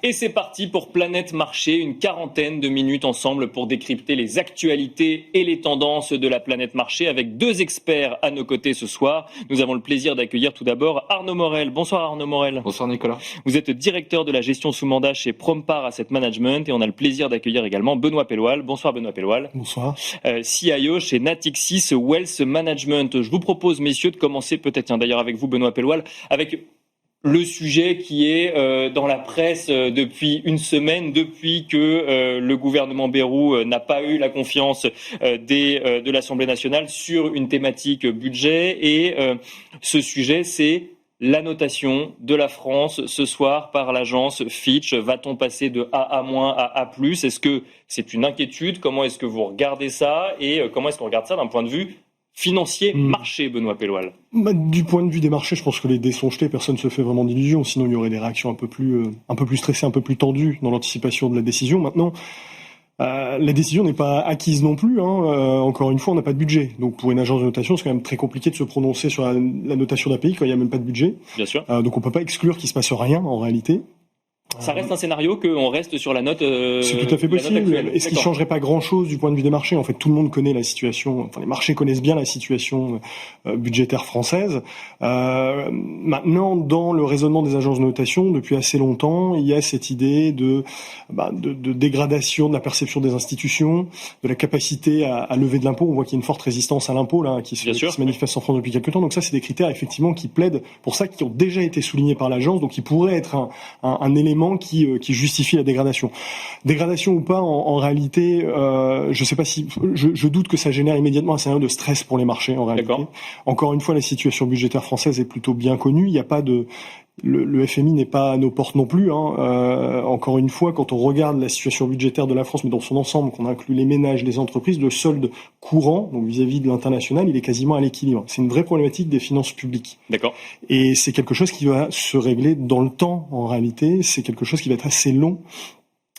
Et c'est parti pour Planète Marché, une quarantaine de minutes ensemble pour décrypter les actualités et les tendances de la planète marché avec deux experts à nos côtés ce soir. Nous avons le plaisir d'accueillir tout d'abord Arnaud Morel. Bonsoir Arnaud Morel. Bonsoir Nicolas. Vous êtes directeur de la gestion sous mandat chez Prompar Asset Management et on a le plaisir d'accueillir également Benoît Pelloual. Bonsoir Benoît Pelloual. Bonsoir. CIO chez Natixis Wealth Management. Je vous propose messieurs de commencer peut-être d'ailleurs avec vous Benoît Pelloual avec le sujet qui est dans la presse depuis une semaine, depuis que le gouvernement Bayrou n'a pas eu la confiance de l'Assemblée nationale sur une thématique budget. Et ce sujet, c'est la notation de la France ce soir par l'agence Fitch. Va-t-on passer de A- à A+? Est-ce que c'est une inquiétude? Comment est-ce que vous regardez ça? Et comment est-ce qu'on regarde ça d'un point de vue financier, marché, Benoît Pelloual? Du point de vue des marchés, je pense que les dés sont jetés, personne ne se fait vraiment d'illusions, sinon il y aurait des réactions un peu plus stressées, un peu plus tendues dans l'anticipation de la décision. Maintenant, la décision n'est pas acquise non plus, encore une fois, on n'a pas de budget. Donc pour une agence de notation, c'est quand même très compliqué de se prononcer sur la notation d'un pays quand il n'y a même pas de budget. Bien sûr. Donc on peut pas exclure qu'il se passe rien en réalité. Ça reste un scénario qu'on reste sur la note. C'est tout à fait possible. Est-ce qu'il ne changerait pas grand-chose du point de vue des marchés? En fait, tout le monde connaît la situation. Enfin, les marchés connaissent bien la situation budgétaire française. Maintenant, dans le raisonnement des agences de notation, depuis assez longtemps, il y a cette idée de dégradation de la perception des institutions, de la capacité à lever de l'impôt. On voit qu'il y a une forte résistance à l'impôt là, qui se manifeste en France depuis quelques temps. Donc ça, c'est des critères effectivement qui plaident pour ça, qui ont déjà été soulignés par l'agence, donc qui pourraient être un élément qui justifie la dégradation. Dégradation ou pas, en réalité, je sais pas si, je doute que ça génère immédiatement un scénario de stress pour les marchés, en réalité. D'accord. Encore une fois, la situation budgétaire française est plutôt bien connue. Il n'y a pas de, le FMI n'est pas à nos portes non plus. Encore une fois, quand on regarde la situation budgétaire de la France, mais dans son ensemble, qu'on inclut les ménages, les entreprises, le solde courant, donc vis-à-vis de l'international, il est quasiment à l'équilibre. C'est une vraie problématique des finances publiques. D'accord. Et c'est quelque chose qui va se régler dans le temps, en réalité. C'est quelque chose qui va être assez long.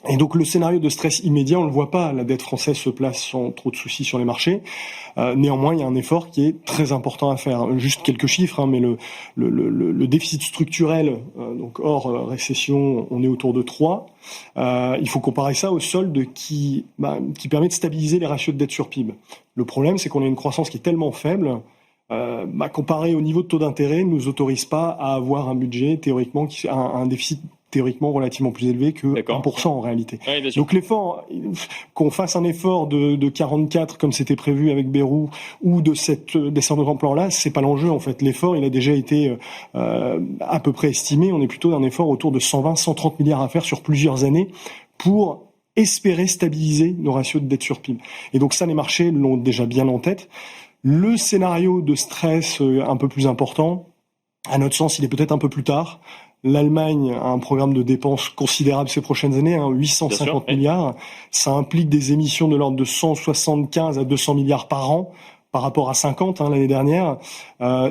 Et donc le scénario de stress immédiat, on le voit pas. La dette française se place sans trop de soucis sur les marchés. Néanmoins, il y a un effort qui est très important à faire. Juste quelques chiffres, mais le déficit structurel, donc hors récession, on est autour de 3. Il faut comparer ça au solde qui permet de stabiliser les ratios de dette sur PIB. Le problème, c'est qu'on a une croissance qui est tellement faible. Comparé au niveau de taux d'intérêt, ne nous autorise pas à avoir un budget théoriquement un déficit théoriquement relativement plus élevé que 1% en réalité. Oui, donc l'effort, qu'on fasse un effort de 44 comme c'était prévu avec Bayrou ou de cette descente de plan là, c'est pas l'enjeu en fait. L'effort, il a déjà été à peu près estimé. On est plutôt d'un effort autour de 120-130 milliards à faire sur plusieurs années pour espérer stabiliser nos ratios de dette sur PIB. Et donc ça, les marchés l'ont déjà bien en tête. Le scénario de stress un peu plus important, à notre sens, il est peut-être un peu plus tard. L'Allemagne a un programme de dépenses considérable ces prochaines années, 850 milliards. Ça implique des émissions de l'ordre de 175 à 200 milliards par an, par rapport à 50 l'année dernière.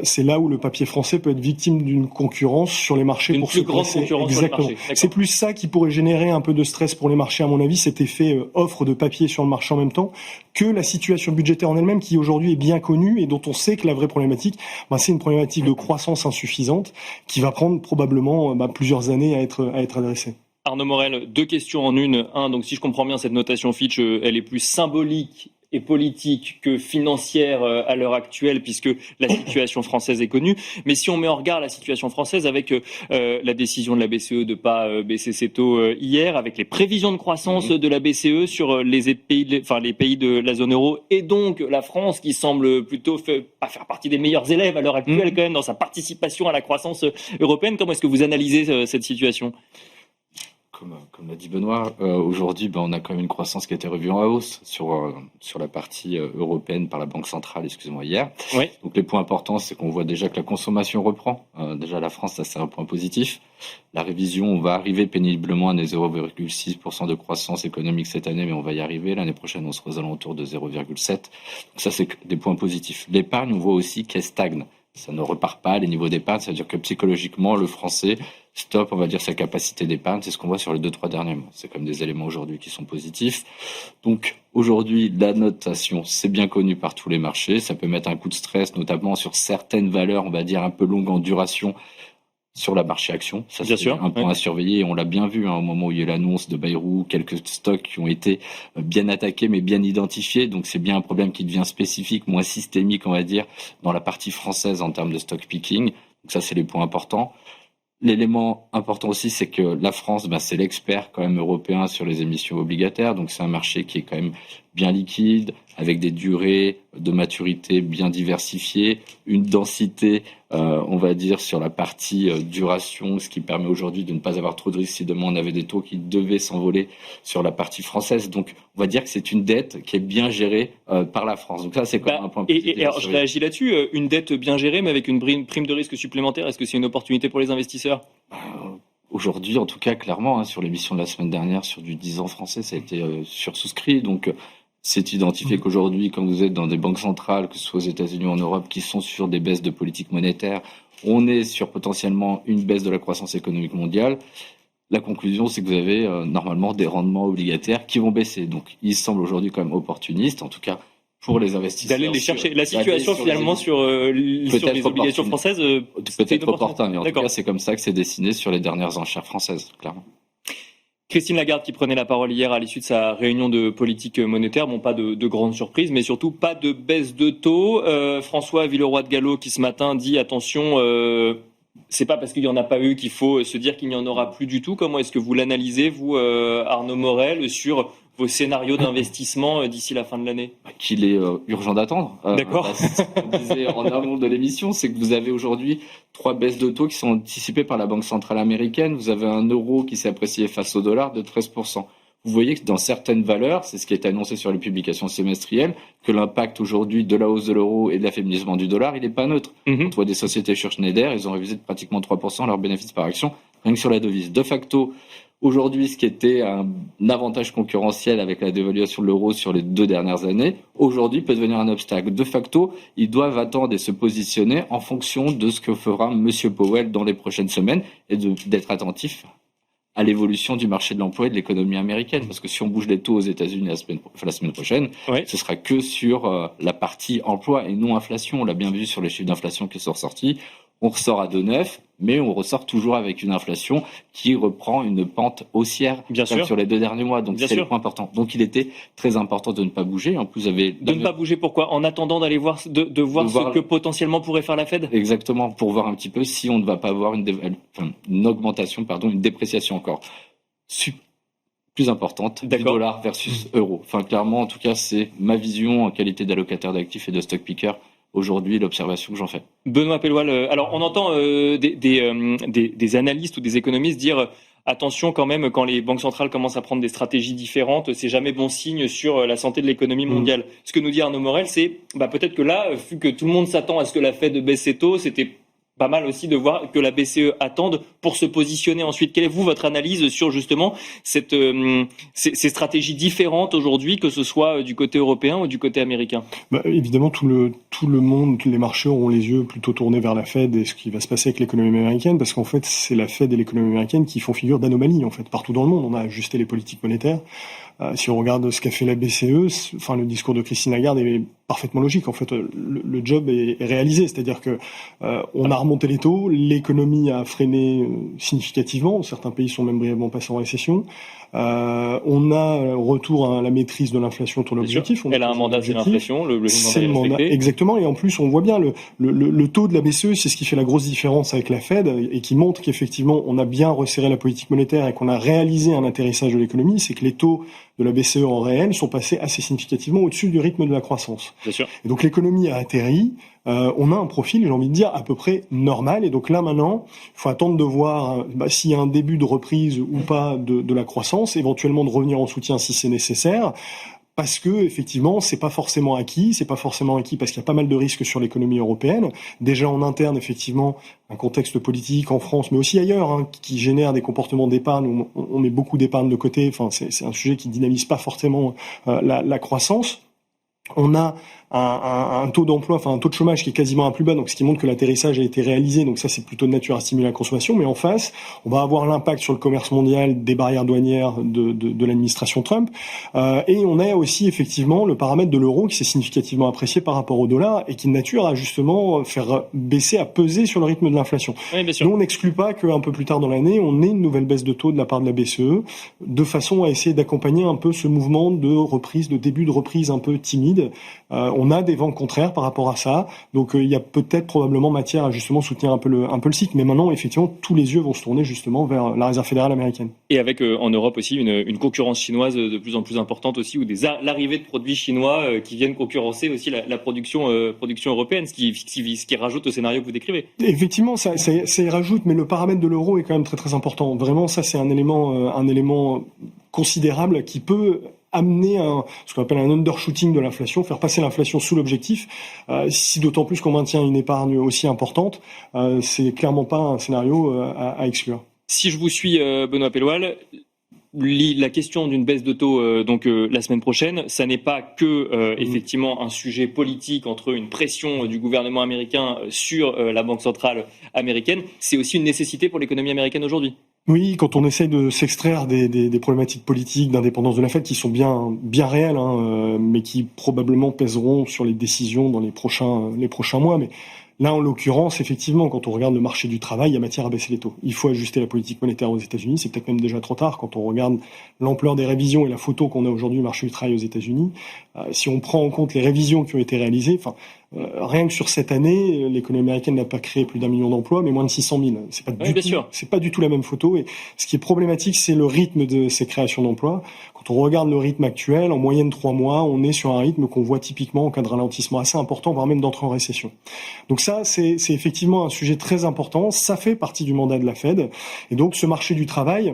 C'est là où le papier français peut être victime d'une concurrence sur les marchés pour se placer. Exactement. C'est plus ça qui pourrait générer un peu de stress pour les marchés, à mon avis, cet effet offre de papier sur le marché en même temps, que la situation budgétaire en elle-même, qui aujourd'hui est bien connue et dont on sait que la vraie problématique, c'est une problématique de croissance insuffisante qui va prendre probablement plusieurs années à être adressée. Arnaud Morel, deux questions en une. Donc si je comprends bien, cette notation Fitch, elle est plus symbolique et politique que financière à l'heure actuelle, puisque la situation française est connue. Mais si on met en regard la situation française avec la décision de la BCE de ne pas baisser ses taux hier, avec les prévisions de croissance de la BCE sur les pays de la zone euro, et donc la France qui semble plutôt pas faire partie des meilleurs élèves à l'heure actuelle quand même dans sa participation à la croissance européenne, comment est-ce que vous analysez cette situation ? Comme l'a dit Benoît, aujourd'hui, on a quand même une croissance qui a été revue en hausse sur la partie européenne par la Banque centrale, hier. Oui. Donc les points importants, c'est qu'on voit déjà que la consommation reprend. Déjà la France, ça c'est un point positif. La révision, on va arriver péniblement à des 0,6% de croissance économique cette année, mais on va y arriver. L'année prochaine, on sera aux alentours de 0,7%. Donc ça, c'est des points positifs. L'épargne, on voit aussi qu'elle stagne. Ça ne repart pas, les niveaux d'épargne, c'est-à-dire que psychologiquement, le Français stoppe, on va dire, sa capacité d'épargne. C'est ce qu'on voit sur les 2-3 derniers mois. C'est comme des éléments aujourd'hui qui sont positifs. Donc, aujourd'hui, la notation, c'est bien connu par tous les marchés. Ça peut mettre un coup de stress, notamment sur certaines valeurs, on va dire, un peu longues en duration, sur la marché action. Ça, Bien c'est sûr, un point à surveiller. Et on l'a bien vu au moment où il y a eu l'annonce de Bayrou, quelques stocks qui ont été bien attaqués, mais bien identifiés. Donc, c'est bien un problème qui devient spécifique, moins systémique, on va dire, dans la partie française en termes de stock picking. Donc, ça, c'est les points importants. L'élément important aussi, c'est que la France, c'est l'expert quand même européen sur les émissions obligataires. Donc, c'est un marché qui est quand même bien liquide, avec des durées de maturité bien diversifiées, une densité, on va dire, sur la partie duration, ce qui permet aujourd'hui de ne pas avoir trop de risques si demain on avait des taux qui devaient s'envoler sur la partie française. Donc, on va dire que c'est une dette qui est bien gérée par la France. Donc ça, c'est quand même un point positif. Et alors, je réagis là-dessus. Une dette bien gérée, mais avec une prime de risque supplémentaire, est-ce que c'est une opportunité pour les investisseurs ? Aujourd'hui, en tout cas, clairement, sur l'émission de la semaine dernière, sur du 10 ans français, ça a été sursouscrit. Donc, c'est identifié qu'aujourd'hui, quand vous êtes dans des banques centrales, que ce soit aux États-Unis ou en Europe, qui sont sur des baisses de politique monétaire, on est sur potentiellement une baisse de la croissance économique mondiale. La conclusion, c'est que vous avez normalement des rendements obligataires qui vont baisser. Donc, il semble aujourd'hui quand même opportuniste, en tout cas pour les investisseurs. D'aller les chercher. La situation finalement sur les obligations françaises, peut-être opportun, mais en tout cas, c'est comme ça que c'est dessiné sur les dernières enchères françaises, clairement. Christine Lagarde qui prenait la parole hier à l'issue de sa réunion de politique monétaire, pas de grande surprise, mais surtout pas de baisse de taux. François Villeroy de Galhau qui ce matin dit attention, c'est pas parce qu'il n'y en a pas eu qu'il faut se dire qu'il n'y en aura plus du tout. Comment est-ce que vous l'analysez, vous, Arnaud Morel, sur vos scénarios d'investissement d'ici la fin de l'année ? Qu'il est urgent d'attendre. D'accord. Ce qu'on disait en amont de l'émission, c'est que vous avez aujourd'hui 3 baisses de taux qui sont anticipées par la Banque centrale américaine. Vous avez un euro qui s'est apprécié face au dollar de 13%. Vous voyez que dans certaines valeurs, c'est ce qui est annoncé sur les publications semestrielles, que l'impact aujourd'hui de la hausse de l'euro et de l'affaiblissement du dollar, il n'est pas neutre. On voit des sociétés sur Schneider, ils ont révisé de pratiquement 3% leur bénéfice par action, rien que sur la devise. De facto, aujourd'hui, ce qui était un avantage concurrentiel avec la dévaluation de l'euro sur les 2 dernières années, aujourd'hui peut devenir un obstacle. De facto, ils doivent attendre et se positionner en fonction de ce que fera M. Powell dans les prochaines semaines et d'être attentifs à l'évolution du marché de l'emploi et de l'économie américaine. Parce que si on bouge les taux aux États-Unis la semaine prochaine, ce sera que sur la partie emploi et non inflation. On l'a bien vu sur les chiffres d'inflation qui sont ressortis. On ressort à 2,9, mais on ressort toujours avec une inflation qui reprend une pente haussière sur les 2 derniers mois. Donc c'est le point important. Donc il était très important de ne pas bouger. En plus, ne pas bouger, pourquoi ? En attendant d'aller voir ce que potentiellement pourrait faire la Fed ? Exactement, pour voir un petit peu si on ne va pas avoir une dépréciation encore plus importante du dollar versus euro. Clairement, en tout cas, c'est ma vision en qualité d'allocataire d'actifs et de stock picker. Aujourd'hui, l'observation que j'en fais. Benoît Pelloual, alors on entend des analystes ou des économistes dire attention quand même, quand les banques centrales commencent à prendre des stratégies différentes, c'est jamais bon signe sur la santé de l'économie mondiale. Ce que nous dit Arnaud Morel, c'est peut-être que là, vu que tout le monde s'attend à ce que la Fed baisse ses taux, c'était pas mal aussi de voir que la BCE attende pour se positionner ensuite. Quelle est votre analyse sur justement ces stratégies différentes aujourd'hui, que ce soit du côté européen ou du côté américain ? Évidemment, tout le monde, les marchés auront les yeux plutôt tournés vers la Fed et ce qui va se passer avec l'économie américaine, parce qu'en fait, c'est la Fed et l'économie américaine qui font figure d'anomalie. En fait, partout dans le monde, on a ajusté les politiques monétaires. Si on regarde ce qu'a fait la BCE, le discours de Christine Lagarde est parfaitement logique. En fait, le job est réalisé, c'est-à-dire que on a remonté les taux, l'économie a freiné significativement. Certains pays sont même brièvement passés en récession. On a retour à la maîtrise de l'inflation sur l'objectif. Elle a un mandat, c'est l'inflation. C'est le mandat, exactement. Et en plus, on voit bien le taux de la BCE, c'est ce qui fait la grosse différence avec la Fed et qui montre qu'effectivement, on a bien resserré la politique monétaire et qu'on a réalisé un atterrissage de l'économie. C'est que les taux de la BCE en réel sont passés assez significativement au-dessus du rythme de la croissance. Bien sûr. Et donc l'économie a atterri. On a un profil, j'ai envie de dire, à peu près normal. Et donc là, maintenant, il faut attendre de voir s'il y a un début de reprise ou pas de la croissance, éventuellement de revenir en soutien si c'est nécessaire. Parce que effectivement, c'est pas forcément acquis parce qu'il y a pas mal de risques sur l'économie européenne. Déjà en interne, effectivement, un contexte politique en France, mais aussi ailleurs, qui génère des comportements d'épargne où on met beaucoup d'épargne de côté. C'est un sujet qui dynamise pas forcément la croissance. On a un taux d'emploi, enfin un taux de chômage qui est quasiment à plus bas, donc ce qui montre que l'atterrissage a été réalisé, donc ça c'est plutôt de nature à stimuler la consommation, mais en face, on va avoir l'impact sur le commerce mondial des barrières douanières de l'administration Trump, et on a aussi effectivement le paramètre de l'euro qui s'est significativement apprécié par rapport au dollar et qui de nature à justement faire baisser, à peser sur le rythme de l'inflation. Oui, bien sûr. Nous on n'exclut pas qu'un peu plus tard dans l'année, on ait une nouvelle baisse de taux de la part de la BCE, de façon à essayer d'accompagner un peu ce mouvement de reprise, de début de reprise un peu timide. On a des vents contraires par rapport à ça, donc il y a peut-être probablement matière à justement soutenir un peu le cycle, mais maintenant effectivement tous les yeux vont se tourner justement vers la Réserve fédérale américaine. Et avec en Europe aussi une concurrence chinoise de plus en plus importante aussi, ou l'arrivée de produits chinois qui viennent concurrencer aussi la production européenne, ce qui rajoute au scénario que vous décrivez. Effectivement, ça y rajoute, mais le paramètre de l'euro est quand même très très important. Vraiment, ça c'est un élément considérable qui peut amener ce qu'on appelle un undershooting de l'inflation, faire passer l'inflation sous l'objectif, si d'autant plus qu'on maintient une épargne aussi importante, c'est clairement pas un scénario à exclure. Si je vous suis, Benoît Pelloual, la question d'une baisse de taux la semaine prochaine, ça n'est pas que effectivement un sujet politique entre une pression du gouvernement américain sur la Banque centrale américaine, c'est aussi une nécessité pour l'économie américaine aujourd'hui. Oui, quand on essaye de s'extraire des problématiques politiques d'indépendance de la Fed qui sont bien réelles, mais qui probablement pèseront sur les décisions dans les prochains mois. Mais là, en l'occurrence, effectivement, quand on regarde le marché du travail, il y a matière à baisser les taux. Il faut ajuster la politique monétaire aux États-Unis. C'est peut-être même déjà trop tard quand on regarde l'ampleur des révisions et la photo qu'on a aujourd'hui du marché du travail aux États-Unis. Si on prend en compte les révisions qui ont été réalisées, rien que sur cette année, l'économie américaine n'a pas créé plus d'1 million d'emplois, mais moins de 600 000. C'est pas du tout la même photo. Et ce qui est problématique, c'est le rythme de ces créations d'emplois. Quand on regarde le rythme actuel, en moyenne 3 mois, on est sur un rythme qu'on voit typiquement en cas de ralentissement assez important, voire même d'entrée en récession. Donc ça, c'est effectivement un sujet très important. Ça fait partie du mandat de la Fed. Et donc, ce marché du travail,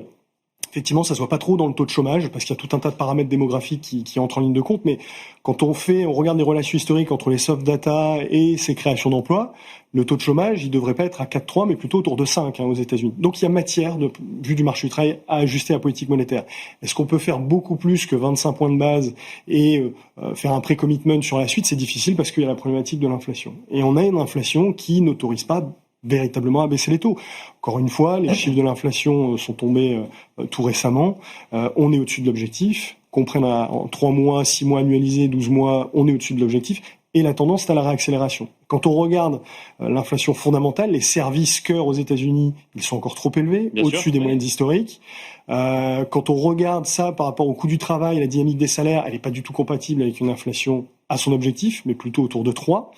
effectivement, ça se voit pas trop dans le taux de chômage parce qu'il y a tout un tas de paramètres démographiques qui entrent en ligne de compte. Mais quand on regarde les relations historiques entre les soft data et ces créations d'emplois, le taux de chômage, il devrait pas être à 4,3, mais plutôt autour de 5 aux États-Unis. Donc il y a matière, vu du marché du travail, à ajuster la politique monétaire. Est-ce qu'on peut faire beaucoup plus que 25 points de base et faire un pré-commitment sur la suite? C'est difficile parce qu'il y a la problématique de l'inflation. Et on a une inflation qui n'autorise pas véritablement à baisser les taux. Encore une fois, les chiffres de l'inflation sont tombés tout récemment. On est au-dessus de l'objectif. Qu'on prenne en 3 mois, 6 mois annualisés, 12 mois, on est au-dessus de l'objectif. Et la tendance est à la réaccélération. Quand on regarde l'inflation fondamentale, les services cœurs aux États-Unis, ils sont encore trop élevés, au-dessus des moyennes historiques. Quand on regarde ça par rapport au coût du travail, la dynamique des salaires, elle n'est pas du tout compatible avec une inflation à son objectif, mais plutôt autour de 3.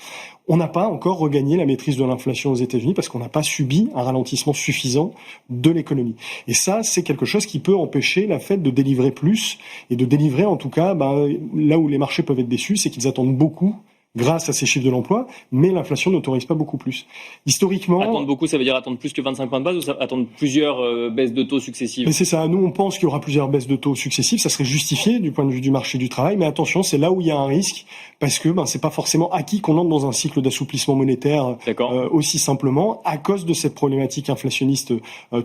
On n'a pas encore regagné la maîtrise de l'inflation aux États-Unis parce qu'on n'a pas subi un ralentissement suffisant de l'économie. Et ça, c'est quelque chose qui peut empêcher la Fed de délivrer plus et de délivrer en tout cas, là où les marchés peuvent être déçus, c'est qu'ils attendent beaucoup grâce à ces chiffres de l'emploi, mais l'inflation n'autorise pas beaucoup plus. Historiquement... Attendre beaucoup, ça veut dire attendre plus que 25 points de base ou attendre plusieurs baisses de taux successives? Mais c'est ça, nous on pense qu'il y aura plusieurs baisses de taux successives, ça serait justifié du point de vue du marché du travail, mais attention, c'est là où il y a un risque, parce que c'est pas forcément acquis qu'on entre dans un cycle d'assouplissement monétaire aussi simplement, à cause de cette problématique inflationniste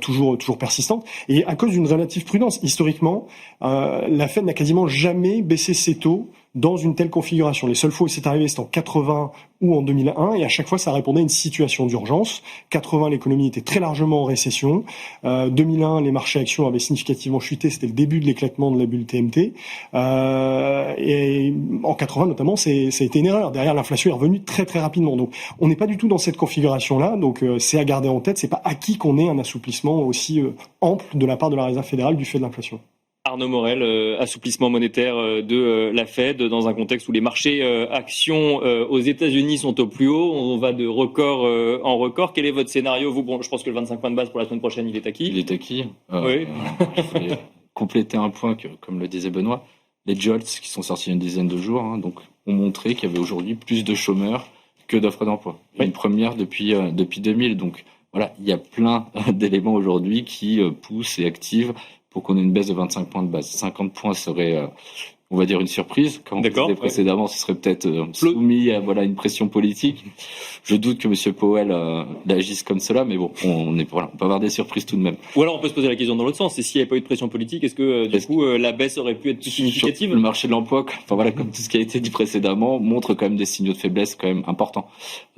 toujours persistante, et à cause d'une relative prudence. Historiquement, la Fed n'a quasiment jamais baissé ses taux dans une telle configuration. Les seules fois où c'est arrivé, c'était en 80 ou en 2001, et à chaque fois, ça répondait à une situation d'urgence. 80, l'économie était très largement en récession. 2001, les marchés actions avaient significativement chuté. C'était le début de l'éclatement de la bulle TMT. Et en 80, notamment, ça a été une erreur. Derrière, l'inflation est revenue très, très rapidement. Donc, on n'est pas du tout dans cette configuration-là. Donc, c'est à garder en tête. C'est pas acquis qu'on ait un assouplissement aussi ample de la part de la Réserve fédérale du fait de l'inflation. Arnaud Morel, assouplissement monétaire de la Fed dans un contexte où les marchés actions aux États-Unis sont au plus haut. On va de record en record. Quel est votre scénario? Je pense que le 25 points de base pour la semaine prochaine, il est acquis. Il est acquis. Oui. Je voulais compléter un point que, comme le disait Benoît, les JOLTS qui sont sortis il y a une dizaine de jours, donc, ont montré qu'il y avait aujourd'hui plus de chômeurs que d'offres d'emploi. Oui. Une première depuis 2000. Donc voilà, il y a plein d'éléments aujourd'hui qui poussent et activent pour qu'on ait une baisse de 25 points de base. 50 points serait on va dire une surprise. Comme on disait précédemment, ce serait peut-être soumis à une pression politique. Je doute que M. Powell agisse comme cela, mais bon, on peut avoir des surprises tout de même. Ou alors on peut se poser la question dans l'autre sens. Et s'il n'y avait pas eu de pression politique, est-ce que la baisse aurait pu être plus significative ? Le marché de l'emploi, comme tout ce qui a été dit précédemment, montre quand même des signaux de faiblesse quand même importants.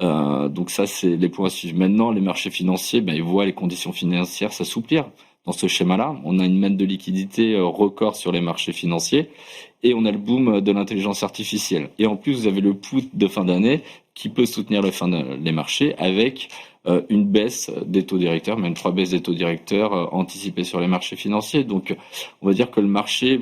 Donc ça, c'est les points à suivre. Maintenant, les marchés financiers, ils voient les conditions financières s'assouplir. Dans ce schéma-là, on a une manne de liquidité record sur les marchés financiers et on a le boom de l'intelligence artificielle. Et en plus, vous avez le put de fin d'année qui peut soutenir les marchés avec une baisse des taux directeurs, même 3 baisses des taux directeurs anticipées sur les marchés financiers. Donc, on va dire que le marché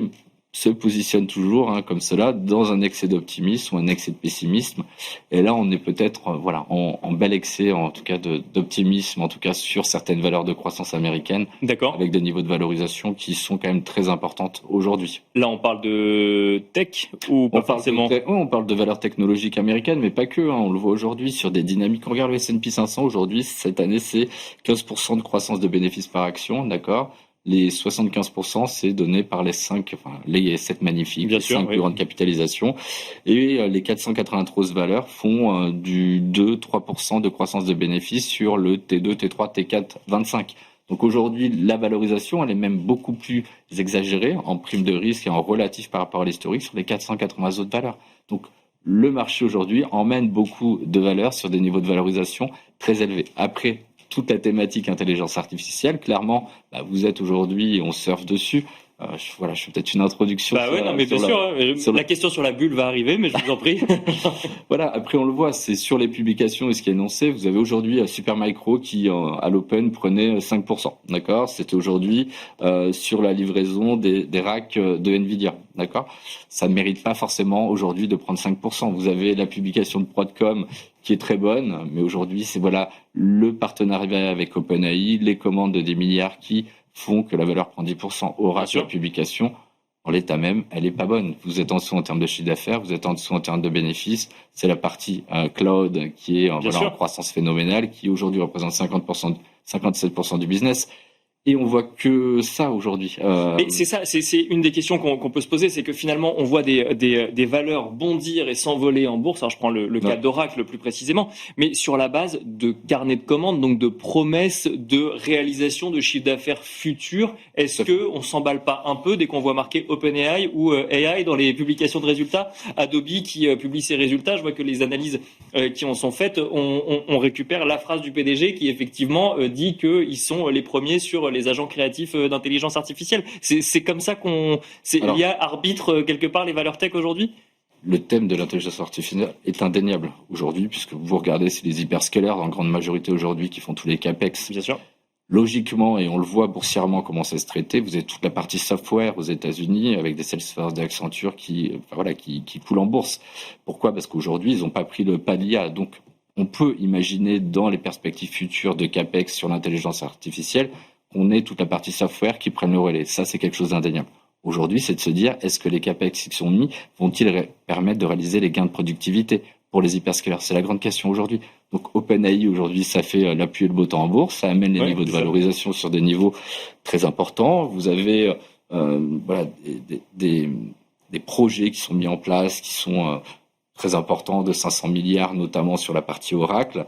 se positionne toujours comme cela dans un excès d'optimisme ou un excès de pessimisme. Et là, on est peut-être en bel excès, en tout cas d'optimisme, en tout cas sur certaines valeurs de croissance américaines, avec des niveaux de valorisation qui sont quand même très importantes aujourd'hui. Là, on parle de tech ou pas forcément ? On parle de valeurs technologiques américaines, mais pas que. On le voit aujourd'hui sur des dynamiques. On regarde le S&P 500 aujourd'hui, cette année, c'est 15% de croissance de bénéfices par action, d'accord ? Les 75%, c'est donné par les 7 magnifiques, les 5 plus grandes capitalisations. Et les 493 valeurs font du 2-3% de croissance de bénéfices sur le T2, T3, T4, 25. Donc aujourd'hui, la valorisation, elle est même beaucoup plus exagérée en prime de risque et en relatif par rapport à l'historique sur les 480 autres valeurs. Donc le marché aujourd'hui emmène beaucoup de valeurs sur des niveaux de valorisation très élevés. Après, toute la thématique intelligence artificielle, clairement, vous êtes aujourd'hui, on surfe dessus. Je fais peut-être une introduction. La question sur la bulle va arriver, mais je vous en prie. Après on le voit, c'est sur les publications et ce qui est énoncé. Vous avez aujourd'hui Supermicro qui, à l'Open, prenait 5%. D'accord ? C'était aujourd'hui sur la livraison des racks de Nvidia. D'accord ? Ça ne mérite pas forcément aujourd'hui de prendre 5%. Vous avez la publication de Broadcom qui est très bonne, mais aujourd'hui, c'est le partenariat avec OpenAI, les commandes de des milliards qui font que la valeur prend 10%. Sur la publication, en l'état même, elle est pas bonne. Vous êtes en dessous en termes de chiffre d'affaires, vous êtes en dessous en termes de bénéfices. C'est la partie cloud qui est en croissance phénoménale, qui aujourd'hui représente 57% du business. Et on voit que ça aujourd'hui. Mais c'est ça, c'est une des questions qu'on peut se poser, c'est que finalement on voit des valeurs bondir et s'envoler en bourse. Alors je prends le cas d'Oracle plus précisément, mais sur la base de carnets de commandes, donc de promesses de réalisation de chiffre d'affaires futurs. Est-ce que on s'emballe pas un peu dès qu'on voit marqué OpenAI ou AI dans les publications de résultats ? Adobe qui publie ses résultats, je vois que les analyses qui en sont faites, on récupère la phrase du PDG qui effectivement dit qu'ils sont les premiers sur les agents créatifs d'intelligence artificielle. C'est comme ça il y a arbitre quelque part les valeurs tech aujourd'hui ? Le thème de l'intelligence artificielle est indéniable aujourd'hui, puisque vous regardez, c'est les hyperscalers en grande majorité aujourd'hui qui font tous les capex. Bien sûr. Logiquement, et on le voit boursièrement comment ça se traiter, vous avez toute la partie software aux États-Unis avec des Salesforce d'Accenture qui coulent en bourse. Pourquoi ? Parce qu'aujourd'hui, ils n'ont pas pris le pas d'IA. Donc, on peut imaginer dans les perspectives futures de capex sur l'intelligence artificielle qu'on ait toute la partie software qui prenne le relais. Ça, c'est quelque chose d'indéniable. Aujourd'hui, c'est de se dire, est-ce que les capex qui sont mis vont-ils permettre de réaliser les gains de productivité pour les hyperscalers ? C'est la grande question aujourd'hui. Donc OpenAI, aujourd'hui, ça fait l'appui et le beau temps en bourse. Ça amène les niveaux de valorisation sur des niveaux très importants. Vous avez des projets qui sont mis en place, qui sont très importants, de 500 milliards, notamment sur la partie Oracle.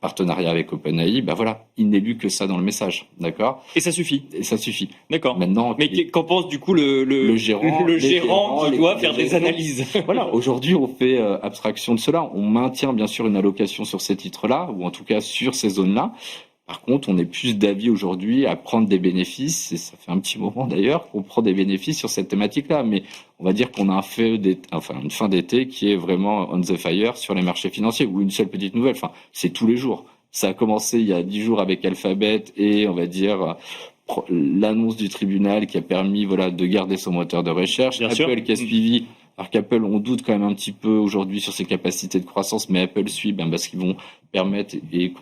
Partenariat avec OpenAI, il n'est lu que ça dans le message, d'accord ? Et ça suffit. D'accord. Maintenant, mais qu'en pense du coup le gérant qui doit faire des analyses ? Aujourd'hui, on fait abstraction de cela. On maintient bien sûr une allocation sur ces titres-là, ou en tout cas sur ces zones-là. Par contre, on est plus d'avis aujourd'hui à prendre des bénéfices, et ça fait un petit moment d'ailleurs qu'on prend des bénéfices sur cette thématique-là, mais on va dire qu'on a une fin d'été qui est vraiment on the fire sur les marchés financiers, ou une seule petite nouvelle, c'est tous les jours. Ça a commencé il y a 10 jours avec Alphabet et on va dire l'annonce du tribunal qui a permis de garder son moteur de recherche. Bien Apple sûr. Qui a suivi. Alors qu'Apple, on doute quand même un petit peu aujourd'hui sur ses capacités de croissance, mais Apple suit parce qu'ils vont permettre et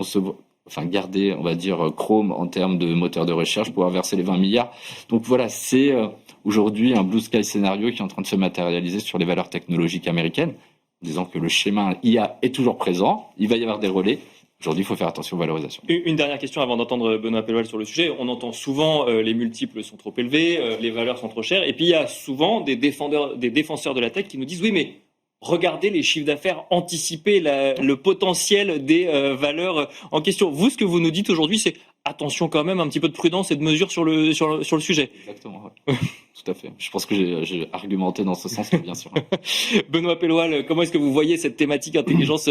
garder, on va dire, Chrome en termes de moteur de recherche, pouvoir verser les 20 milliards. Donc c'est aujourd'hui un blue sky scénario qui est en train de se matérialiser sur les valeurs technologiques américaines, en disant que le schéma IA est toujours présent, il va y avoir des relais, Aujourd'hui, il faut faire attention aux valorisations. Une dernière question avant d'entendre Benoît Pelloual sur le sujet. On entend souvent les multiples sont trop élevés, les valeurs sont trop chères. Et puis il y a souvent des défenseurs de la tech qui nous disent oui, mais regardez les chiffres d'affaires, anticipez le potentiel des valeurs en question. Vous, ce que vous nous dites aujourd'hui, c'est attention quand même, un petit peu de prudence et de mesure sur le sujet. Exactement, ouais. Tout à fait. Je pense que j'ai argumenté dans ce sens, bien sûr. Benoît Pelloual, comment est-ce que vous voyez cette thématique intelligence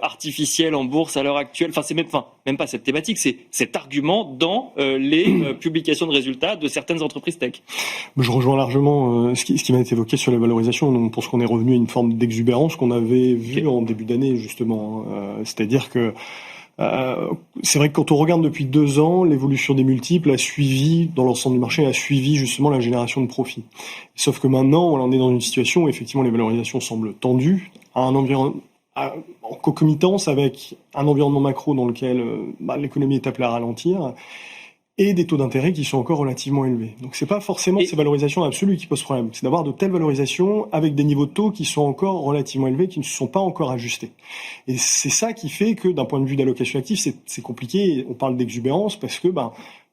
artificielle en bourse à l'heure actuelle ? Enfin, c'est même pas cette thématique, c'est cet argument dans les publications de résultats de certaines entreprises tech. Je rejoins largement ce qui m'a été évoqué sur la valorisation. Donc, pour ce qu'on est revenu à une forme d'exubérance qu'on avait vue en début d'année, justement. C'est-à-dire que c'est vrai que quand on regarde depuis 2 ans, l'évolution des multiples a suivi, dans l'ensemble du marché, a suivi justement la génération de profits. Sauf que maintenant, on est dans une situation où effectivement les valorisations semblent tendues, à un environnement en concomitance avec un environnement macro dans lequel l'économie est appelée à ralentir, et des taux d'intérêt qui sont encore relativement élevés. Donc c'est pas forcément ces valorisations absolues qui posent problème, c'est d'avoir de telles valorisations avec des niveaux de taux qui sont encore relativement élevés, qui ne se sont pas encore ajustés. Et c'est ça qui fait que d'un point de vue d'allocation active, c'est compliqué. On parle d'exubérance parce que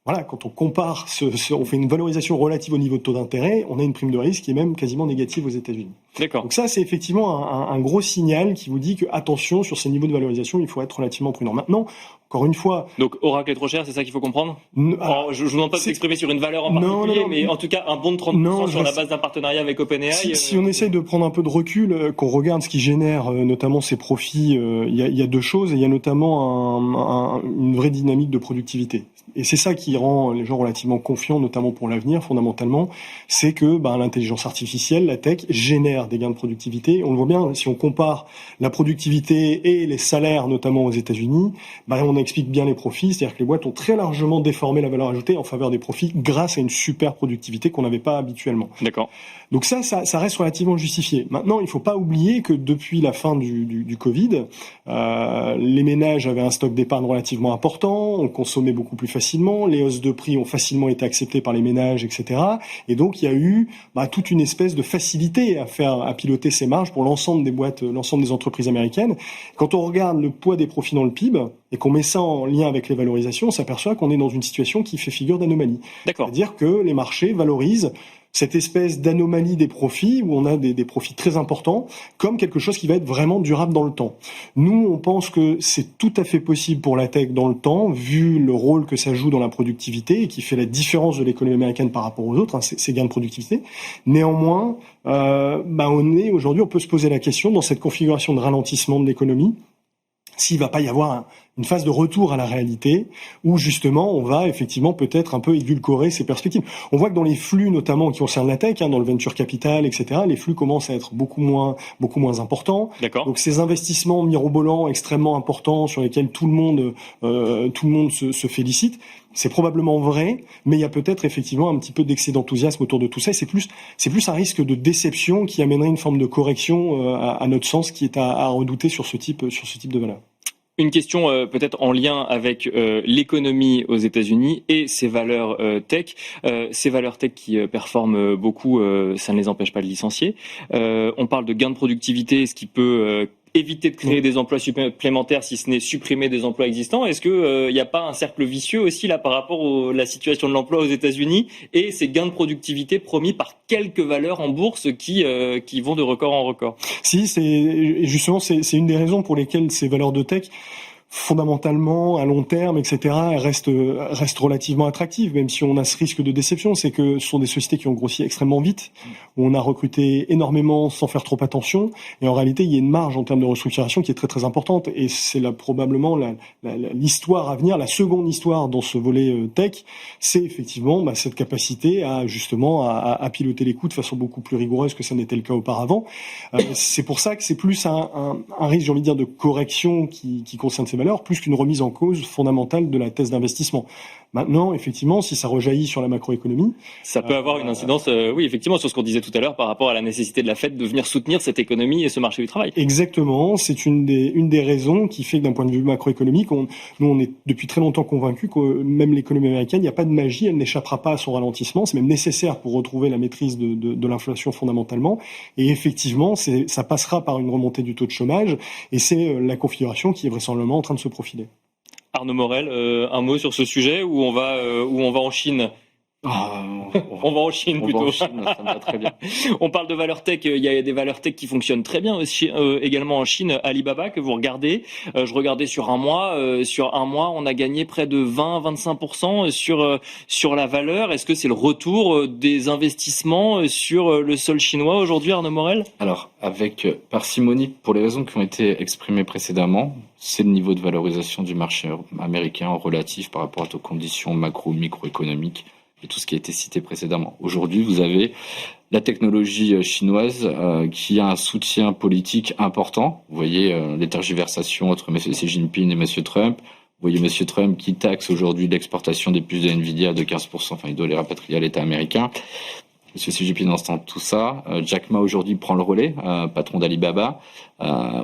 voilà, quand on compare, on fait une valorisation relative au niveau de taux d'intérêt, on a une prime de risque qui est même quasiment négative aux États-Unis. D'accord. Donc ça, c'est effectivement un gros signal qui vous dit que attention, sur ces niveaux de valorisation, il faut être relativement prudent. Maintenant, encore une fois... Donc Oracle est trop cher, c'est ça qu'il faut comprendre ? Je ne vous demande pas de s'exprimer sur une valeur en particulier, mais en tout cas un bond de 30% sur la base d'un partenariat avec OpenAI. Si on essaye de prendre un peu de recul, qu'on regarde ce qui génère notamment ces profits, il y a 2 choses. Il y a notamment une vraie dynamique de productivité. Et c'est ça qui rend les gens relativement confiants, notamment pour l'avenir, fondamentalement. C'est que l'intelligence artificielle, la tech, génère des gains de productivité. On le voit bien, si on compare la productivité et les salaires, notamment aux États-Unis, on explique bien les profits. C'est-à-dire que les boîtes ont très largement déformé la valeur ajoutée en faveur des profits grâce à une super productivité qu'on n'avait pas habituellement. D'accord. Donc ça reste relativement justifié. Maintenant, il ne faut pas oublier que depuis la fin du Covid, les ménages avaient un stock d'épargne relativement important, on consommait beaucoup plus facilement, les hausses de prix ont facilement été acceptées par les ménages, etc. Et donc il y a eu toute une espèce de facilité à piloter ces marges pour l'ensemble des boîtes, l'ensemble des entreprises américaines. Quand on regarde le poids des profits dans le PIB et qu'on met ça en lien avec les valorisations, on s'aperçoit qu'on est dans une situation qui fait figure d'anomalie. D'accord. C'est-à-dire que les marchés valorisent cette espèce d'anomalie des profits, où on a des profits très importants, comme quelque chose qui va être vraiment durable dans le temps. Nous, on pense que c'est tout à fait possible pour la tech dans le temps, vu le rôle que ça joue dans la productivité, et qui fait la différence de l'économie américaine par rapport aux autres, ces gains de productivité. Néanmoins, aujourd'hui, on peut se poser la question, dans cette configuration de ralentissement de l'économie, s'il va pas y avoir une phase de retour à la réalité où justement on va effectivement peut-être un peu édulcorer ces perspectives. On voit que dans les flux notamment qui concernent la tech, dans le venture capital, etc., les flux commencent à être beaucoup moins importants. D'accord. Donc ces investissements mirobolants extrêmement importants sur lesquels tout le monde se félicite, c'est probablement vrai, mais il y a peut-être effectivement un petit peu d'excès d'enthousiasme autour de tout ça. C'est plus un risque de déception qui amènerait une forme de correction à notre sens qui est à redouter sur ce type de valeur. Une question peut-être en lien avec l'économie aux États-Unis et ces valeurs tech. Ces valeurs tech qui performent beaucoup, ça ne les empêche pas de licencier. On parle de gains de productivité, ce qui peut éviter de créer des emplois supplémentaires, si ce n'est supprimer des emplois existants. Est-ce que y a pas un cercle vicieux aussi là par rapport à la situation de l'emploi aux États-Unis et ces gains de productivité promis par quelques valeurs en bourse qui vont de record en record? Si, c'est une des raisons pour lesquelles ces valeurs de tech, fondamentalement, à long terme, etc., restent relativement attractives, même si on a ce risque de déception. C'est que ce sont des sociétés qui ont grossi extrêmement vite, où on a recruté énormément sans faire trop attention, et en réalité, il y a une marge en termes de restructuration qui est très très importante, et c'est là probablement l'histoire à venir, la seconde histoire dans ce volet tech, c'est effectivement cette capacité à justement à piloter les coûts de façon beaucoup plus rigoureuse que ça n'était le cas auparavant. C'est pour ça que c'est plus un risque, j'ai envie de dire, de correction qui concerne ces valeurs, plus qu'une remise en cause fondamentale de la thèse d'investissement. Maintenant, effectivement, si ça rejaillit sur la macroéconomie... Ça peut avoir une incidence, oui, effectivement, sur ce qu'on disait tout à l'heure par rapport à la nécessité de la Fed de venir soutenir cette économie et ce marché du travail. Exactement, c'est une des raisons qui fait que d'un point de vue macroéconomique, nous on est depuis très longtemps convaincus que même l'économie américaine, il n'y a pas de magie, elle n'échappera pas à son ralentissement, c'est même nécessaire pour retrouver la maîtrise de l'inflation fondamentalement, et effectivement, ça passera par une remontée du taux de chômage, et c'est la configuration qui est vraisemblablement train de se profiler. Arnaud Morel, un mot sur ce sujet où on va en Chine? On va en Chine plutôt. On va en Chine, ça me va très bien. On parle de valeurs tech, il y a des valeurs tech qui fonctionnent très bien aussi, également en Chine. Alibaba que vous regardez, je regardais sur un mois, on a gagné près de 20-25% sur la valeur. Est-ce que c'est le retour des investissements sur le sol chinois aujourd'hui, Arnaud Morel? Alors, avec parcimonie, pour les raisons qui ont été exprimées précédemment, c'est le niveau de valorisation du marché américain relatif par rapport aux conditions macro-microéconomiques et tout ce qui a été cité précédemment. Aujourd'hui, vous avez la technologie chinoise qui a un soutien politique important. Vous voyez les tergiversations entre M. Xi Jinping et M. Trump. Vous voyez M. Trump qui taxe aujourd'hui l'exportation des puces de Nvidia de 15%, enfin il doit les rapatrier à l'État américain. M. Xi Jinping entend tout ça. Jack Ma aujourd'hui prend le relais, patron d'Alibaba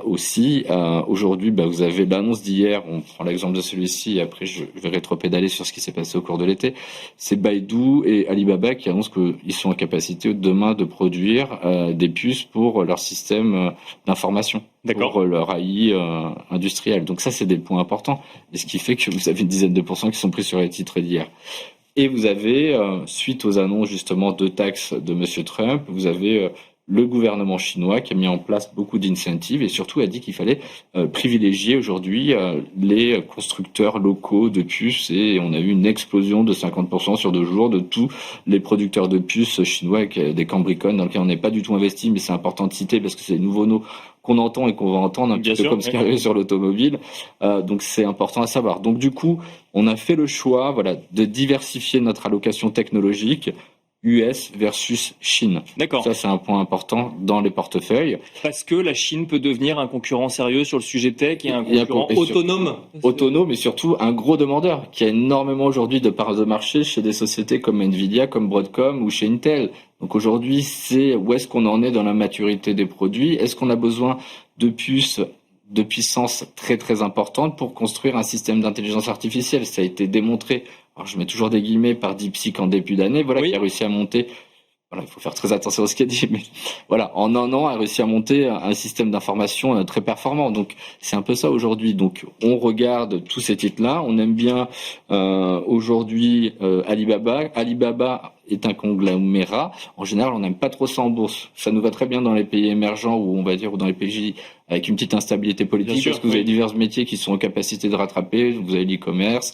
aussi. Aujourd'hui, vous avez l'annonce d'hier, on prend l'exemple de celui-ci, et après je vais rétropédaler sur ce qui s'est passé au cours de l'été. C'est Baidu et Alibaba qui annoncent qu'ils sont en capacité demain de produire des puces pour leur système d'information. D'accord. Pour leur AI industriel. Donc ça, c'est des points importants. Et ce qui fait que vous avez une dizaine de pourcents qui sont pris sur les titres d'hier. Et vous avez, suite aux annonces justement de taxes de M. Trump, vous avez le gouvernement chinois qui a mis en place beaucoup d'incentives et surtout a dit qu'il fallait privilégier aujourd'hui les constructeurs locaux de puces, et on a eu une explosion de 50% sur 2 jours de tous les producteurs de puces chinois avec des Cambricon dans lesquels on n'est pas du tout investi, mais c'est important de citer parce que c'est les nouveaux noms qu'on entend et qu'on va entendre un petit peu comme ce qui est arrivé sur l'automobile. Donc c'est important à savoir. Donc du coup, on a fait le choix de diversifier notre allocation technologique US versus Chine. D'accord. Ça, c'est un point important dans les portefeuilles. Parce que la Chine peut devenir un concurrent sérieux sur le sujet tech et un concurrent autonome. Autonome et surtout un gros demandeur qui a énormément aujourd'hui de parts de marché chez des sociétés comme Nvidia, comme Broadcom ou chez Intel. Donc aujourd'hui, c'est où est-ce qu'on en est dans la maturité des produits? Est-ce qu'on a besoin de puces de puissance très très importante pour construire un système d'intelligence artificielle? Ça a été démontré, alors je mets toujours des guillemets, par DeepSeek en début d'année, oui. Qui a réussi à monter, il faut faire très attention à ce qu'il dit, mais en un an a réussi à monter un système d'information très performant. Donc c'est un peu ça aujourd'hui. Donc on regarde tous ces titres-là, on aime bien aujourd'hui Alibaba. Alibaba est un conglomérat. En général, on n'aime pas trop ça en bourse. Ça nous va très bien dans les pays émergents ou dans les pays avec une petite instabilité politique, parce que vous avez divers métiers qui sont en capacité de rattraper. Vous avez l'e-commerce,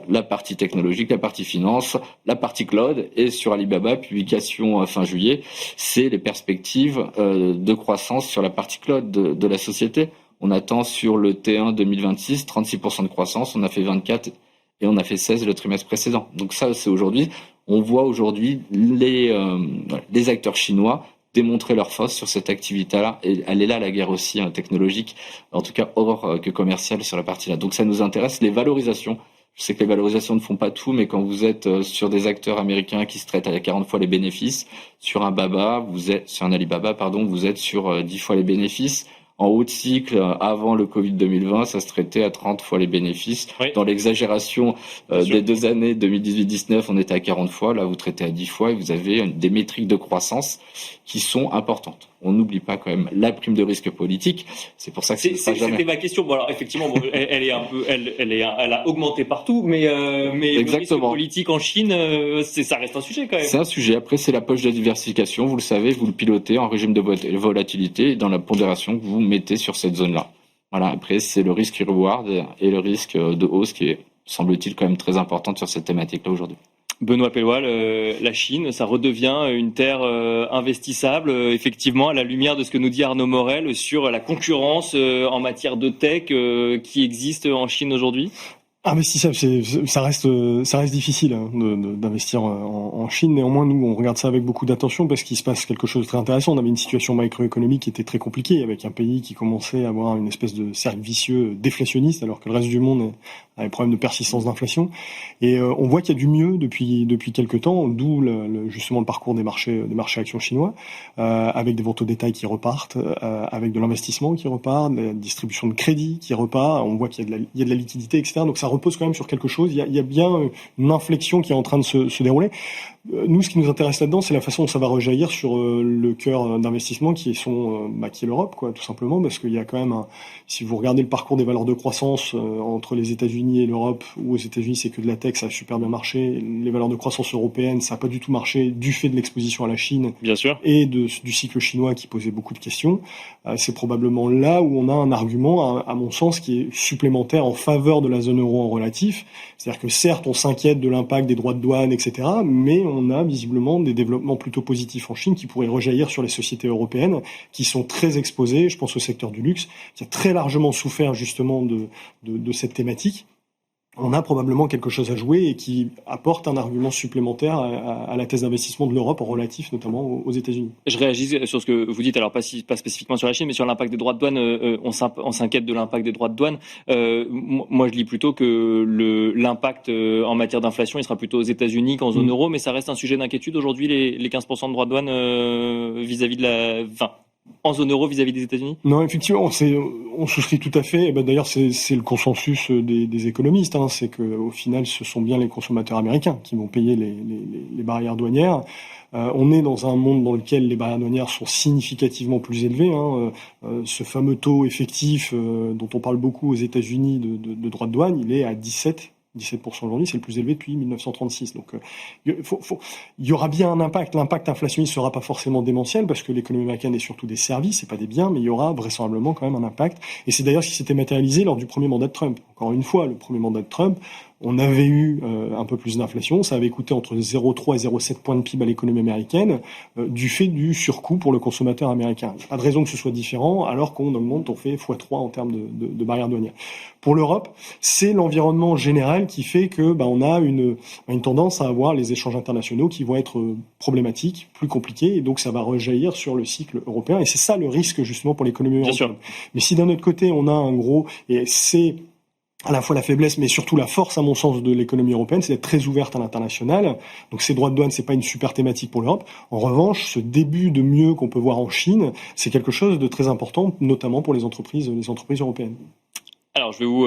la partie technologique, la partie finance, la partie cloud, et sur Alibaba, publication fin juillet, c'est les perspectives de croissance sur la partie cloud de la société. On attend sur le T1 2026 36% de croissance, on a fait 24 et on a fait 16 le trimestre précédent. Donc ça, c'est aujourd'hui. On voit aujourd'hui les acteurs chinois démontrer leur force sur cette activité-là. Et elle est là, la guerre aussi technologique, en tout cas hors que commerciale sur la partie-là. Donc ça nous intéresse. Les valorisations, je sais que les valorisations ne font pas tout, mais quand vous êtes sur des acteurs américains qui se traitent à 40 fois les bénéfices, sur un Alibaba, vous êtes sur 10 fois les bénéfices. En haut de cycle, avant le Covid 2020, ça se traitait à 30 fois les bénéfices. Oui. Dans l'exagération des 2 années 2018-19, on était à 40 fois. Là, vous traitez à 10 fois et vous avez des métriques de croissance qui sont importantes. On n'oublie pas quand même la prime de risque politique. C'est pour ça que c'était ma question. Bon, alors effectivement, elle a augmenté partout, mais le risque politique en Chine, ça reste un sujet quand même. C'est un sujet. Après, c'est la poche de diversification. Vous le savez, vous le pilotez en régime de volatilité et dans la pondération que vous mettez sur cette zone-là. Après, c'est le risque reward et le risque de hausse qui est, semble-t-il, quand même très importante sur cette thématique-là aujourd'hui. Benoît Pelloual, la Chine, ça redevient une terre investissable, effectivement, à la lumière de ce que nous dit Arnaud Morel sur la concurrence en matière de tech qui existe en Chine aujourd'hui? Investissable, ça reste difficile d'investir en Chine. Néanmoins, nous, on regarde ça avec beaucoup d'attention parce qu'il se passe quelque chose de très intéressant. On avait une situation macroéconomique qui était très compliquée, avec un pays qui commençait à avoir une espèce de cercle vicieux déflationniste, alors que le reste du monde des problèmes de persistance d'inflation. Et on voit qu'il y a du mieux depuis quelques temps, d'où justement le parcours des marchés actions chinois, avec des ventes au détail qui repartent, avec de l'investissement qui repart, de la distribution de crédit qui repart. On voit qu'il y a de la liquidité, etc. Donc ça repose quand même sur quelque chose. Il y a bien une inflexion qui est en train de se dérouler. Nous, ce qui nous intéresse là-dedans, c'est la façon dont ça va rejaillir sur le cœur d'investissement qui est l'Europe, quoi, tout simplement, parce qu'il y a quand même si vous regardez le parcours des valeurs de croissance entre les États-Unis et l'Europe, où aux États-Unis c'est que de la tech, ça a super bien marché, les valeurs de croissance européennes, ça n'a pas du tout marché du fait de l'exposition à la Chine, bien sûr, et du cycle chinois qui posait beaucoup de questions. C'est probablement là où on a un argument, à mon sens, qui est supplémentaire en faveur de la zone euro en relatif. C'est-à-dire que certes, on s'inquiète de l'impact des droits de douane, etc., mais on a visiblement des développements plutôt positifs en Chine qui pourraient rejaillir sur les sociétés européennes qui sont très exposées, je pense au secteur du luxe, qui a très largement souffert justement de cette thématique. On a probablement quelque chose à jouer et qui apporte un argument supplémentaire à la thèse d'investissement de l'Europe en relatif, notamment aux États-Unis. Je réagis sur ce que vous dites, alors pas spécifiquement sur la Chine, mais sur l'impact des droits de douane. On s'inquiète de l'impact des droits de douane. Moi, je lis plutôt que l'impact en matière d'inflation, il sera plutôt aux États-Unis qu'en zone euro, mais ça reste un sujet d'inquiétude aujourd'hui, les 15% de droits de douane vis-à-vis de en zone euro vis-à-vis des États-Unis? Non, effectivement, on souscrit tout à fait. D'ailleurs, c'est le consensus des économistes. C'est que au final, ce sont bien les consommateurs américains qui vont payer les barrières douanières. On est dans un monde dans lequel les barrières douanières sont significativement plus élevées. Ce fameux taux effectif dont on parle beaucoup aux États-Unis de droits de douane, il est à 17% aujourd'hui, c'est le plus élevé depuis 1936. Donc, il y aura bien un impact. L'impact inflationniste sera pas forcément démentiel parce que l'économie américaine est surtout des services, c'est pas des biens, mais il y aura vraisemblablement quand même un impact. Et c'est d'ailleurs ce qui s'était matérialisé lors du premier mandat de Trump. Encore une fois, le premier mandat de Trump, on avait eu un peu plus d'inflation, ça avait coûté entre 0,3 et 0,7 points de PIB à l'économie américaine du fait du surcoût pour le consommateur américain. Il n'y a pas de raison que ce soit différent alors qu'on augmente, on fait x3 en termes de barrières douanières. Pour l'Europe, c'est l'environnement général qui fait que on a une tendance à avoir les échanges internationaux qui vont être problématiques, plus compliqués, et donc ça va rejaillir sur le cycle européen. Et c'est ça le risque justement pour l'économie européenne. Mais si d'un autre côté on a un gros, et c'est à la fois la faiblesse, mais surtout la force, à mon sens, de l'économie européenne, c'est d'être très ouverte à l'international. Donc ces droits de douane, c'est pas une super thématique pour l'Europe. En revanche, ce début de mieux qu'on peut voir en Chine, c'est quelque chose de très important, notamment pour les entreprises européennes. Alors, je vais vous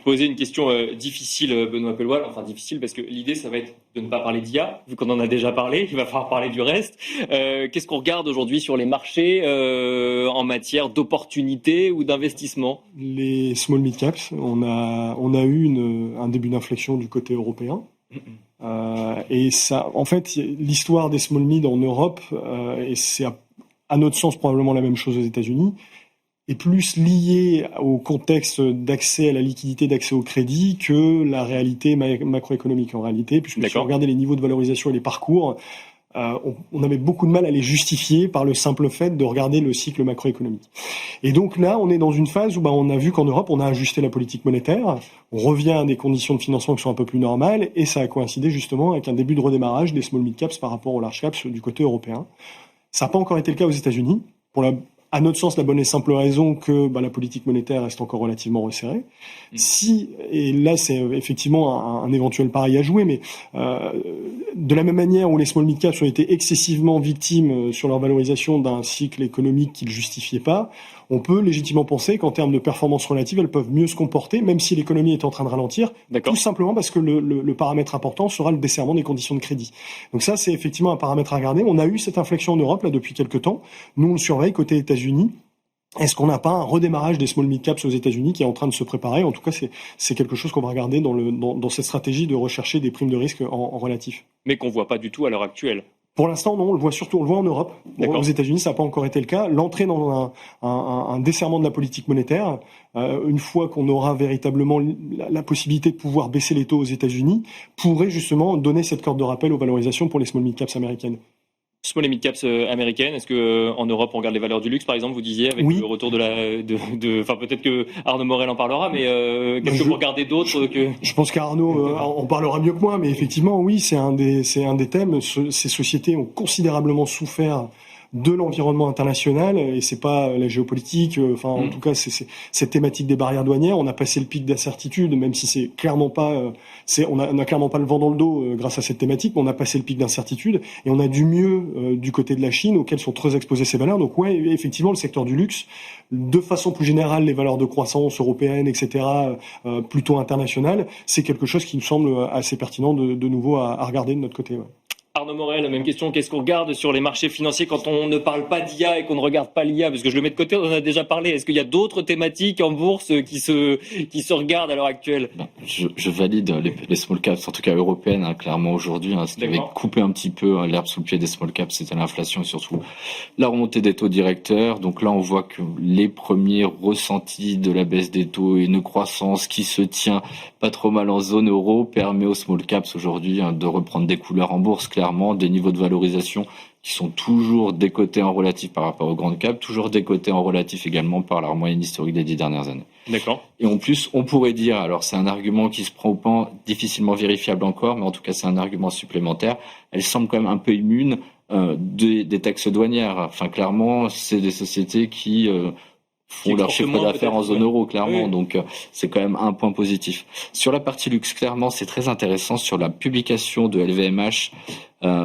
poser une question difficile, Benoît Pelloual. Enfin, difficile parce que l'idée, ça va être de ne pas parler d'IA, vu qu'on en a déjà parlé. Il va falloir parler du reste. Qu'est-ce qu'on regarde aujourd'hui sur les marchés en matière d'opportunités ou d'investissement? Les small mid caps, on a eu un début d'inflexion du côté européen. Et ça, en fait, l'histoire des small mid en Europe, et c'est à notre sens probablement la même chose aux États-Unis, est plus lié au contexte d'accès à la liquidité, d'accès au crédit, que la réalité macroéconomique en réalité, puisque si on regardait les niveaux de valorisation et les parcours, on avait beaucoup de mal à les justifier par le simple fait de regarder le cycle macroéconomique. Et donc là, on est dans une phase où on a vu qu'en Europe, on a ajusté la politique monétaire, on revient à des conditions de financement qui sont un peu plus normales, et ça a coïncidé justement avec un début de redémarrage des small mid caps par rapport aux large caps du côté européen. Ça n'a pas encore été le cas aux États-Unis, à notre sens, la bonne et simple raison que la politique monétaire reste encore relativement resserrée. Et là c'est effectivement un éventuel pari à jouer, mais de la même manière où les small mid caps ont été excessivement victimes sur leur valorisation d'un cycle économique qui ne le justifiait pas, on peut légitimement penser qu'en termes de performance relative, elles peuvent mieux se comporter, même si l'économie est en train de ralentir, tout simplement parce que le paramètre important sera le desserrement des conditions de crédit. Donc ça, c'est effectivement un paramètre à regarder. On a eu cette inflexion en Europe là depuis quelques temps. Nous, on le surveille côté États-Unis. Est-ce qu'on n'a pas un redémarrage des small mid caps aux États-Unis qui est en train de se préparer? En tout cas, c'est quelque chose qu'on va regarder dans cette stratégie de rechercher des primes de risque en relatif. Mais qu'on voit pas du tout à l'heure actuelle. Pour l'instant, non, on le voit en Europe. Aux États-Unis, ça n'a pas encore été le cas. L'entrée dans un desserrement de la politique monétaire, une fois qu'on aura véritablement la possibilité de pouvoir baisser les taux aux États-Unis, pourrait justement donner cette corde de rappel aux valorisations pour les small mid caps américaines. Small et mid caps américaines, est-ce que en Europe on regarde les valeurs du luxe par exemple, vous disiez avec le retour enfin peut-être que Arnaud Morel en parlera, mais qu'est-ce que vous regardez d'autre que... Je pense qu'Arnaud en parlera mieux que moi, mais effectivement oui, c'est un des thèmes. Ces sociétés ont considérablement souffert de l'environnement international, et c'est pas la géopolitique, en tout cas c'est cette thématique des barrières douanières. On a passé le pic d'incertitude, même si c'est clairement pas, on a clairement pas le vent dans le dos grâce à cette thématique, mais on a passé le pic d'incertitude et on a du mieux du côté de la Chine, auquel sont très exposées ces valeurs. Donc ouais, effectivement, le secteur du luxe, de façon plus générale, les valeurs de croissance européennes, etc., plutôt internationales, c'est quelque chose qui nous semble assez pertinent de nouveau à regarder de notre côté. Ouais. Arnaud Morel, même question. Qu'est-ce qu'on regarde sur les marchés financiers quand on ne parle pas d'IA et qu'on ne regarde pas l'IA? Parce que je le mets de côté, on en a déjà parlé. Est-ce qu'il y a d'autres thématiques en bourse qui se regardent à l'heure actuelle? Je valide les small caps, en tout cas européennes, clairement aujourd'hui. Ce qui avait coupé un petit peu l'herbe sous le pied des small caps, c'était l'inflation et surtout la remontée des taux directeurs. Donc là, on voit que les premiers ressentis de la baisse des taux et une croissance qui se tient pas trop mal en zone euro permet aux small caps aujourd'hui de reprendre des couleurs en bourse. Clairement, des niveaux de valorisation qui sont toujours décotés en relatif par rapport aux grandes caps, toujours décotés en relatif également par la moyenne historique des 10 dernières années. D'accord. Et en plus, on pourrait dire, alors c'est un argument qui se prend au pan, difficilement vérifiable encore, mais en tout cas c'est un argument supplémentaire, elle semble quand même un peu immune des taxes douanières. Enfin clairement, c'est des sociétés qui font leur chiffre d'affaires en zone euro, clairement. Oui. Donc, c'est quand même un point positif. Sur la partie luxe, clairement, c'est très intéressant. Sur la publication de LVMH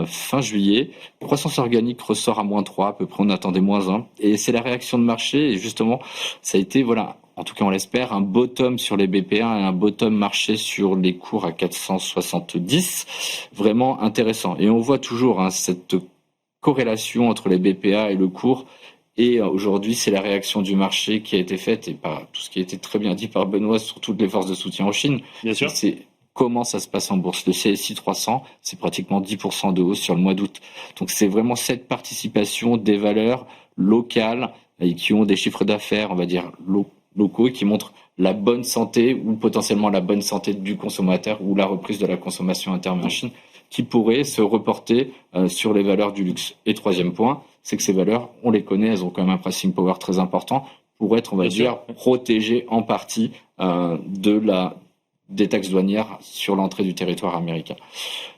fin juillet, croissance organique ressort à -3, à peu près, on attendait -1. Et c'est la réaction de marché. Et justement, ça a été, en tout cas on l'espère, un bottom sur les BPA et un bottom marché sur les cours à 470. Vraiment intéressant. Et on voit toujours cette corrélation entre les BPA et le cours. Et aujourd'hui, c'est la réaction du marché qui a été faite, et par tout ce qui a été très bien dit par Benoît sur toutes les forces de soutien en Chine. Bien sûr. C'est comment ça se passe en bourse. Le CSI 300, c'est pratiquement 10% de hausse sur le mois d'août. Donc c'est vraiment cette participation des valeurs locales et qui ont des chiffres d'affaires, on va dire, locaux, qui montrent la bonne santé ou potentiellement la bonne santé du consommateur ou la reprise de la consommation interne en Chine, qui pourrait se reporter sur les valeurs du luxe. Et troisième point, c'est que ces valeurs, on les connaît, elles ont quand même un pricing power très important pour être, on va dire, protégées en partie des taxes douanières sur l'entrée du territoire américain.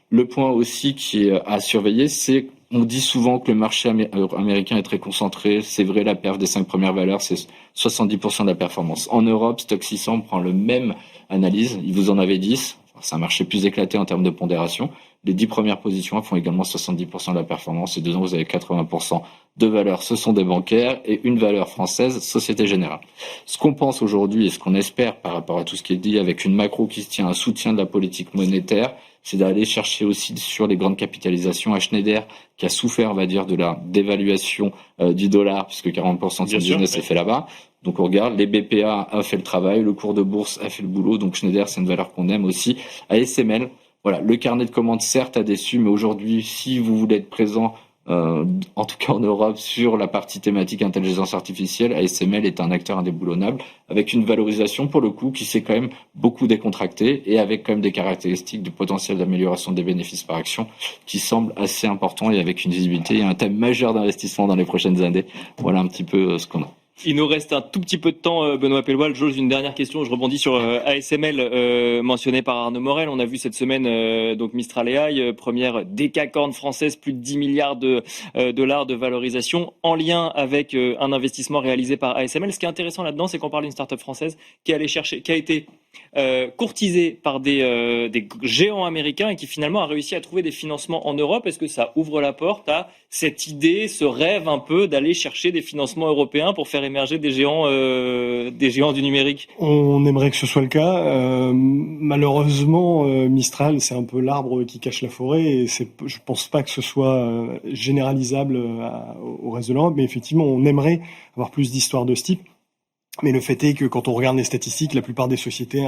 Le point aussi qui est à surveiller, c'est on dit souvent que le marché américain est très concentré. C'est vrai, la perf des 5 premières valeurs, c'est 70% de la performance. En Europe, Stoxx 600 prend le même analyse. Il vous en avait 10. C'est un marché plus éclaté en termes de pondération. Les 10 premières positions font également 70% de la performance. Et dedans, vous avez 80% de valeurs. Ce sont des bancaires et une valeur française, Société Générale. Ce qu'on pense aujourd'hui et ce qu'on espère par rapport à tout ce qui est dit avec une macro qui se tient, un soutien de la politique monétaire, c'est d'aller chercher aussi sur les grandes capitalisations à Schneider, qui a souffert, on va dire, de la dévaluation du dollar, puisque 40% de son business est fait là-bas. Donc on regarde, les BPA a fait le travail, le cours de bourse a fait le boulot, donc Schneider, c'est une valeur qu'on aime aussi. ASML, le carnet de commandes, certes, a déçu, mais aujourd'hui, si vous voulez être présent, en tout cas en Europe, sur la partie thématique intelligence artificielle, ASML est un acteur indéboulonnable, avec une valorisation, pour le coup, qui s'est quand même beaucoup décontractée, et avec quand même des caractéristiques de potentiel d'amélioration des bénéfices par action, qui semblent assez importants, et avec une visibilité et un thème majeur d'investissement dans les prochaines années. Voilà un petit peu ce qu'on a. Il nous reste un tout petit peu de temps, Benoît Pelloual. J'ose une dernière question. Je rebondis sur ASML mentionné par Arnaud Morel. On a vu cette semaine donc Mistral AI, première décacorne française, plus de 10 milliards de dollars de valorisation en lien avec un investissement réalisé par ASML. Ce qui est intéressant là-dedans, c'est qu'on parle d'une start-up française qui a été courtisée par des géants américains et qui finalement a réussi à trouver des financements en Europe. Est-ce que ça ouvre la porte à cette idée, ce rêve un peu d'aller chercher des financements européens pour faire émerger des géants du numérique? On aimerait que ce soit le cas. Malheureusement, Mistral, c'est un peu l'arbre qui cache la forêt et je pense pas que ce soit généralisable au reste de l'Europe, mais effectivement, on aimerait avoir plus d'histoires de ce type. Mais le fait est que quand on regarde les statistiques, la plupart des sociétés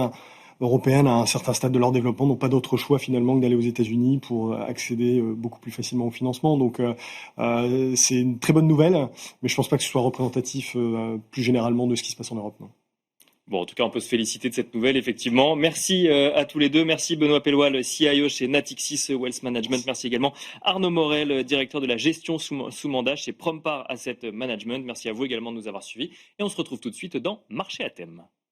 européennes à un certain stade de leur développement n'ont pas d'autre choix finalement que d'aller aux États-Unis pour accéder beaucoup plus facilement au financement. Donc c'est une très bonne nouvelle, mais je pense pas que ce soit représentatif plus généralement de ce qui se passe en Europe. Non. Bon, en tout cas, on peut se féliciter de cette nouvelle, effectivement. Merci à tous les deux. Merci Benoît Pelloual, CIO chez Natixis Wealth Management. Merci également Arnaud Morel, directeur de la gestion sous mandat chez Prompar Asset Management. Merci à vous également de nous avoir suivis. Et on se retrouve tout de suite dans Marché à thème.